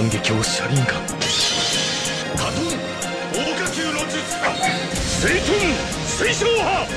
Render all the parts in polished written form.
万華鏡車輪ガンカトン大火球の術水遁水晶波。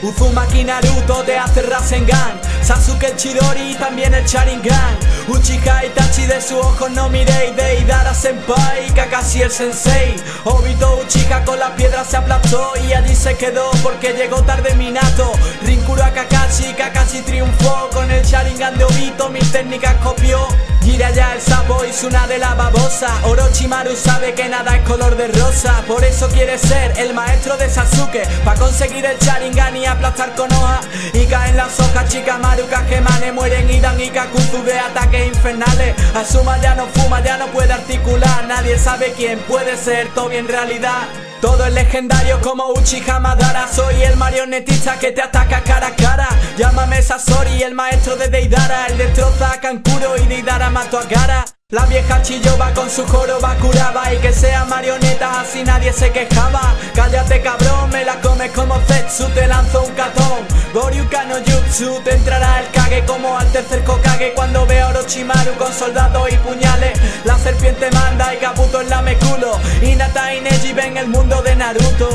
Uzumaki Naruto te hace Rasengan, Sasuke el Chidori y también el Sharingan. Uchiha Itachi de sus ojos no miréis, Deidara Senpai, Kakashi el Sensei. Obito Uchiha con las piedras se aplastó y allí se quedó porque llegó tarde Minato. Rinkuro a Kakashi, Kakashi triunfó con el Sharingan de Obito, mis técnicas copió. Jiraiya el sapo y Tsunade la babosa. Orochimaru sabe que nada es color de rosa, por eso quiere ser el maestro de Sasuke, pa' conseguir el Sharingan y aplastar con hoja. Y caen las hojas, Shikamaru, Kageyamane mueren Hidan y Kakuzu de ataques infernales. Asuma ya no fuma, ya no puede articular, nadie sabe quién puede ser Tobi en realidad. Todo es legendario como Uchiha Madara. Soy el marionetista que te ataca cara a cara. Llámame Sasori, el maestro de Deidara. Él destroza a Kankuro y Deidara mató a Gaara. La vieja Chiyoba con su joroba curaba, y que sean marionetas así nadie se quejaba. Cállate cabrón, me la comes como Zetsu, te lanzo un katón. Goryuka no Jutsu, te entrará el Kage como al tercer Hokage cuando ve a Orochimaru con soldados y puñales. La serpiente manda y Kabuto en la meculo. Hinata y Neji ven el mundo de Naruto.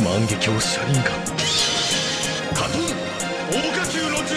万華鏡車輪ガンカトン大火球の術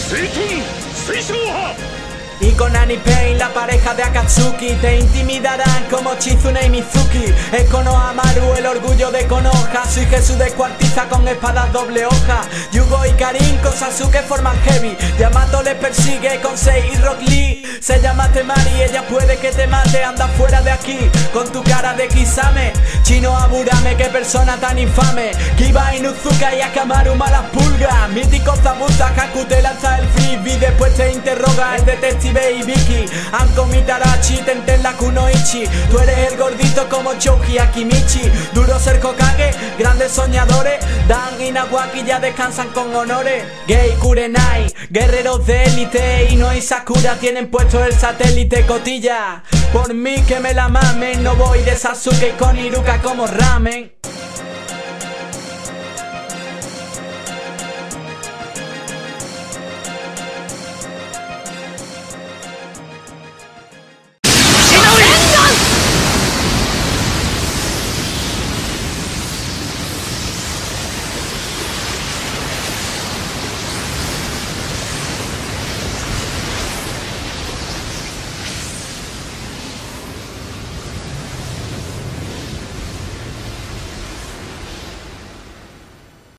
水遁水晶波。 Y con Annie Pain, la pareja de Akatsuki, te intimidarán como Chizune y Mizuki. Es Konohamaru, el orgullo de Konoha. Soy Jesús descuartiza con espadas doble hoja. Yugo y Karin con Sasuke forman heavy. Yamato les persigue con Sei y Rock Lee. Se llama Temari, ella puede que te mate. Anda fuera de aquí con tu cara de Kisame. Chino Aburame, qué persona tan infame. Kiba Inuzuka y Akamaru malas pulgas. Mítico Zabuza, Haku te lanza el frisbee. Después te interroga el detective y Vicky. Anko Mitarachi, Tenten la Kunoichi. Tú eres el gordito como Chouji Akimichi. Duro ser Hokage, grandes soñadores. Dan y Nawaki ya descansan con honores. Gei Kurenai, guerreros de élite. Ino y Sakura tienen puesto el satélite cotilla. Por mí que me la mamen, no voy de Sasuke y con Iruka como ramen.